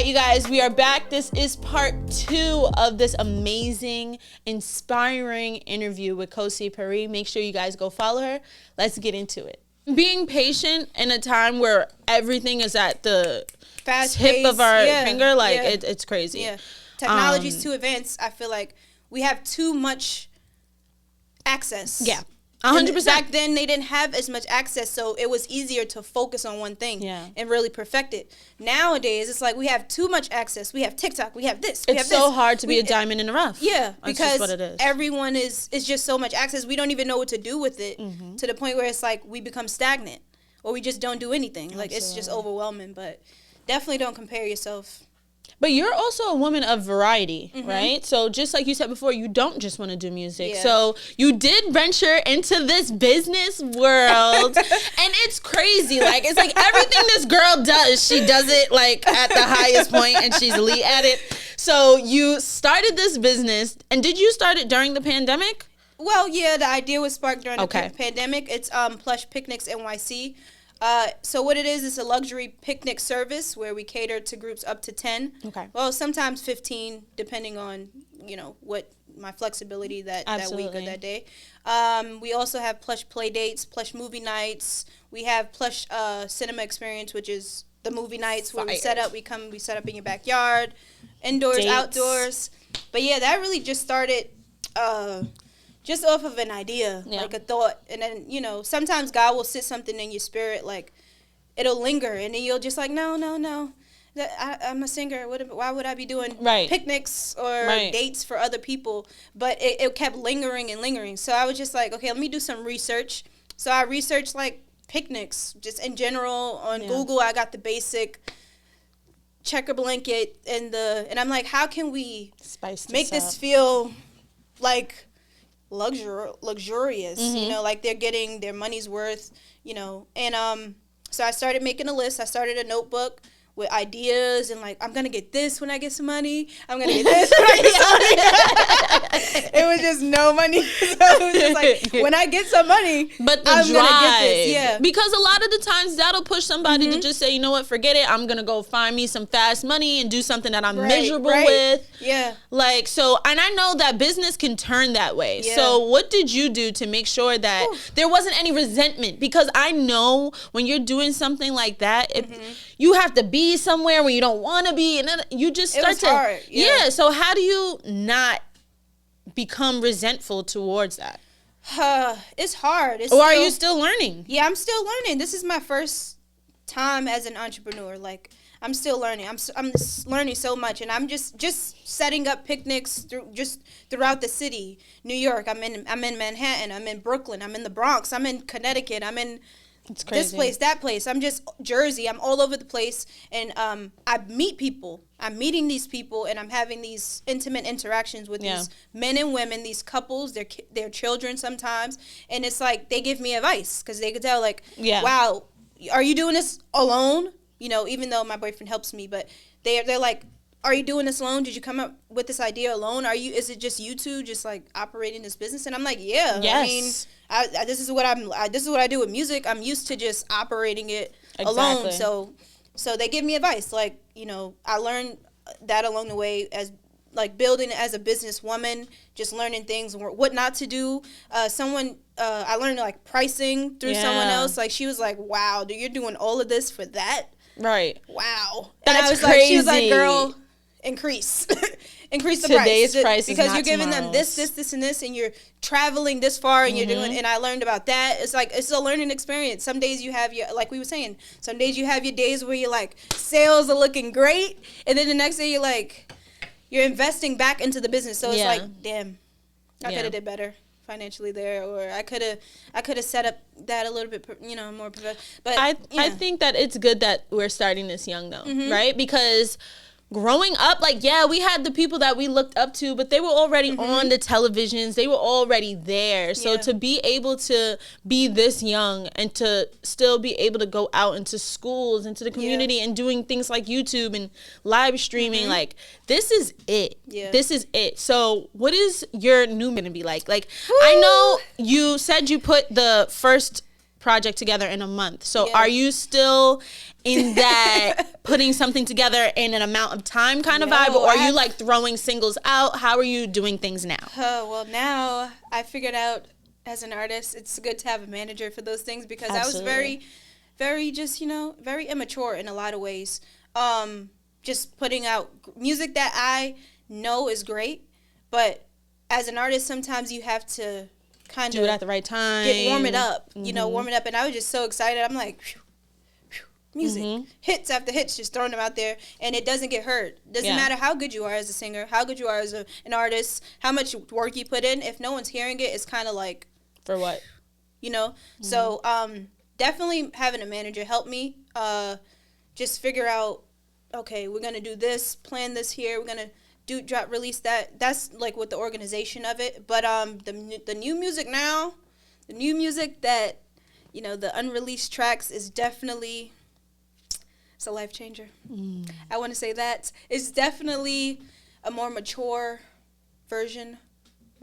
right, you guys, we are back. This is part 2 of this amazing, inspiring interview with Cosi Pari. Make sure you guys go follow her. Let's get into it. Being patient in a time where everything is at the tip of our finger, it's crazy. Yeah, technology's too advanced. I feel like we have too much access. Yeah. 100%. Back then, they didn't have as much access, so it was easier to focus on one thing and really perfect it. Nowadays, it's like we have too much access. We have TikTok. We have this. It's so hard to be a diamond in the rough. Yeah, That's because just what it is. everyone is just so much access. We don't even know what to do with it to the point where it's like we become stagnant or we just don't do anything. Absolutely. Like, it's just overwhelming, but definitely don't compare yourself. But you're also a woman of variety, right? So just like you said before, you don't just want to do music. Yeah. So you did venture into this business world. And it's crazy. Like, it's like everything this girl does, she does it like at the highest point and she's elite at it. So you started this business. And did you start it during the pandemic? Well, yeah, the idea was sparked during the pandemic. It's Plush Picnics NYC. So what it is, it's a luxury picnic service where we cater to groups up to 10. Okay. Well, sometimes 15, depending on, what my flexibility that week or that day. We also have plush play dates, plush movie nights. We have plush cinema experience, which is the movie nights where we set up in your backyard, indoors, dates. Outdoors. But yeah, that really just started just off of an idea, like a thought. And then, sometimes God will sit something in your spirit, like, it'll linger. And then you'll just like, no. I'm a singer. Why would I be doing picnics or dates for other people? But it kept lingering and lingering. So I was just like, okay, let me do some research. So I researched, like, picnics just in general on Google. I got the basic checker blanket and I'm like, how can we make this feel like luxurious, like they're getting their money's worth, and so I started making a list. I started a notebook with ideas and like, I'm gonna get this when I get some money. I'm gonna get this when I get some money. It was just no money. So it was just like, when I get some money, but I'm gonna get this. Because a lot of the times that'll push somebody to just say, you know what, forget it. I'm gonna go find me some fast money and do something that I'm miserable with. Yeah. Like, so, and I know that business can turn that way. Yeah. So what did you do to make sure that there wasn't any resentment? Because I know when you're doing something like that, you have to be somewhere where you don't want to be, and then you just start to hard. So how do you not become resentful towards that? It's hard. Are you still learning? Yeah, I'm still learning. This is my first time as an entrepreneur. Like, I'm still learning. I'm learning so much, and I'm just setting up picnics throughout the city. New York. I'm in Manhattan. I'm in Brooklyn. I'm in the Bronx. I'm in Connecticut. I'm in this place, that place. I'm just Jersey. I'm all over the place, and I meet people. I'm meeting these people, and I'm having these intimate interactions with these men and women, these couples, their children sometimes, and it's like they give me advice because they could tell, like, wow, are you doing this alone? Even though my boyfriend helps me, but they're like, are you doing this alone? Did you come up with this idea alone? Is it just you two just like operating this business? And I'm like, yeah. Yes. I mean, this is what I do with music. I'm used to just operating it alone. So they give me advice. Like, I learned that along the way as like building as a businesswoman, just learning things, what not to do. I learned like pricing through someone else. Like, she was like, wow, you're doing all of this for that? Right. Wow. That's crazy. Like, she was like, girl, increase the Today's price because you're giving tomorrow's. them this, and this, and you're traveling this far, and you're doing. And I learned about that. It's like it's a learning experience. Some days you have like we were saying. Some days you have your days where you're like, sales are looking great, and then the next day you're like, you're investing back into the business. So it's like, damn, I could have did better financially there, or I could have set up that a little bit, more professional. But I think that it's good that we're starting this young though, right? Because growing up, like, we had the people that we looked up to, but they were already on the televisions. They were already there. So to be able to be this young and to still be able to go out into schools, into the community and doing things like YouTube and live streaming, like, this is it. Yeah. This is it. So what is your new going to be like? Like, I know you said you put the first project together in a month. So are you still in that putting something together in an amount of time kind of vibe, or are you like throwing singles out? How are you doing things now? Well, now I figured out as an artist, it's good to have a manager for those things, because I was very just, very immature in a lot of ways. Just putting out music that I know is great, but as an artist, sometimes you have to kind of do it at the right time, warm it up, warm it up. And I was just so excited. I'm like, music, hits after hits, just throwing them out there, and it doesn't get heard. Doesn't matter how good you are as a singer, how good you are as an artist, how much work you put in. If no one's hearing it, it's kind of like, for what? So definitely having a manager helped me just figure out, okay, we're going to do this, plan this here, we're going to release that. That's like with the organization of it. But the new music now, the new music that, the unreleased tracks is definitely, it's a life changer. I want to say that. It's definitely a more mature version,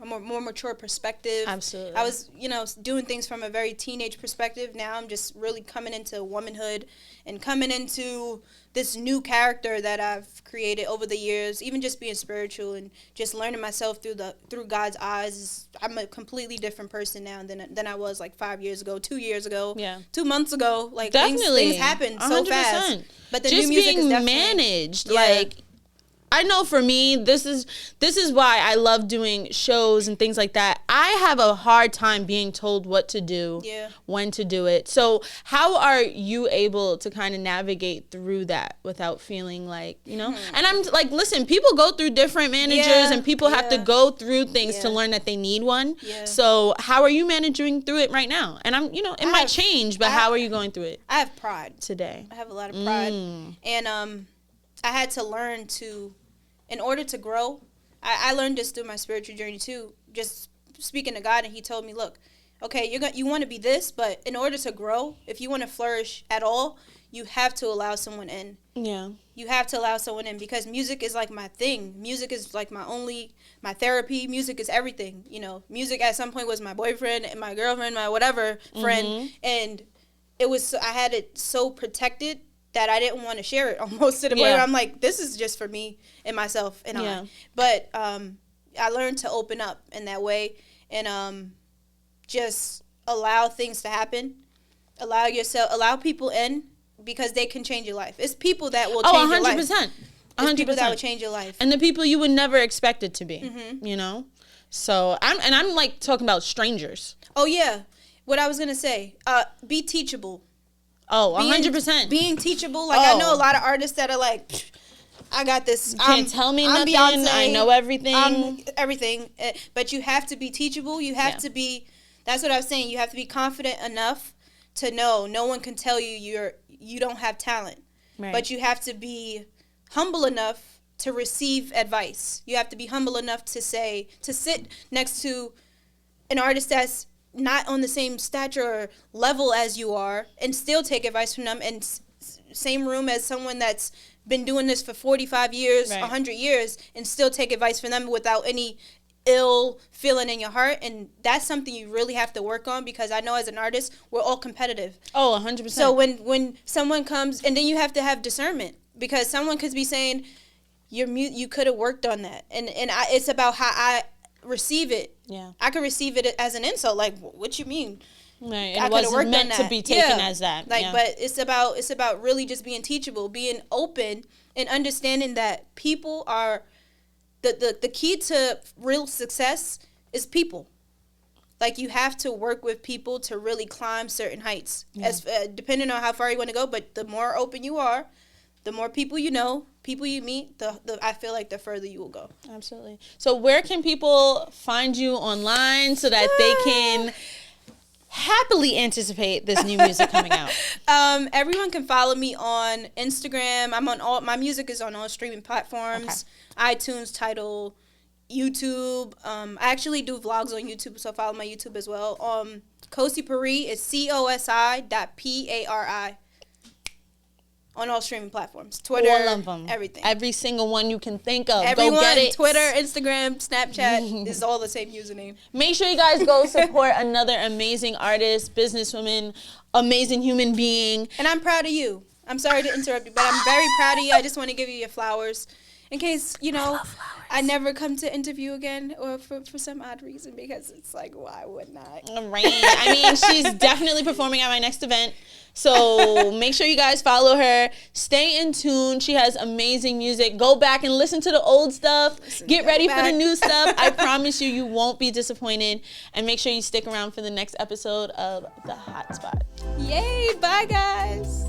a more mature perspective. Absolutely. I was, doing things from a very teenage perspective. Now I'm just really coming into womanhood and coming into this new character that I've created over the years. Even just being spiritual and just learning myself through God's eyes. I'm a completely different person now than I was like 5 years ago, 2 years ago, 2 months ago. Like things happen so 100%. Fast. But the just new music being is definitely managed, like. I know for me, this is why I love doing shows and things like that. I have a hard time being told what to do, when to do it. So how are you able to kind of navigate through that without feeling like, And I'm like, listen, people go through different managers and people have to go through things to learn that they need one. So how are you managing through it right now? And I'm, it might change, but how are you going through it? I have pride today. I have a lot of pride. And I had to learn in order to grow, I learned this through my spiritual journey too, just speaking to God, and he told me, look, okay, you want to be this, but in order to grow, if you want to flourish at all, you have to allow someone in. Yeah. You have to allow someone in, because music is like my thing. Music is like my therapy. Music is everything. Music at some point was my boyfriend and my girlfriend, my whatever friend, and I had it so protected that I didn't want to share it almost to the point where I'm like, this is just for me and myself and I. But I learned to open up in that way and just allow things to happen. Allow people in, because they can change your life. It's people that will change your life. 100%. It's people that will change your life. And the people you would never expect it to be, So I'm like talking about strangers. Oh, yeah. What I was going to say, be teachable. Oh, 100%. Being teachable. Like, I know a lot of artists that are like, I got this. You can't tell me nothing. Beyonce, I know everything. Everything. But you have to be teachable. You have to be, that's what I was saying. You have to be confident enough to know no one can tell you you don't have talent. Right. But you have to be humble enough to receive advice. You have to be humble enough to sit next to an artist that's not on the same stature or level as you are, and still take advice from them, and same room as someone that's been doing this for 45 years, 100 years, and still take advice from them without any ill feeling in your heart. And that's something you really have to work on, because I know as an artist, we're all competitive. Oh, 100%. So when someone comes, and then you have to have discernment, because someone could be saying, you could have worked on that. And it's about how I receive it. Yeah, I could receive it as an insult. Like, what you mean? Right, it wasn't meant to be taken as that. Like, but it's about really just being teachable, being open, and understanding that people are the key to real success is people. Like, you have to work with people to really climb certain heights. As depending on how far you want to go, but the more open you are, the more people you know, people you meet, I feel like the further you will go. Absolutely. So where can people find you online so that they can happily anticipate this new music coming out? Everyone can follow me on Instagram. My music is on all streaming platforms, iTunes, Tidal, YouTube. I actually do vlogs on YouTube, so follow my YouTube as well. Cosi Pari is COSI.PARI. on all streaming platforms. Twitter, all of them, everything. Every single one you can think of. Everyone, go get it. Twitter, Instagram, Snapchat is all the same username. Make sure you guys go support another amazing artist, businesswoman, amazing human being. And I'm proud of you. I'm sorry to interrupt you, but I'm very proud of you. I just want to give you your flowers. In case, I never come to interview again, or for some odd reason, because it's like, why wouldn't I? Right. I mean, she's definitely performing at my next event. So make sure you guys follow her. Stay in tune. She has amazing music. Go back and listen to the old stuff. Get ready for the new stuff. I promise you won't be disappointed. And make sure you stick around for the next episode of The Hot Spot. Yay. Bye, guys.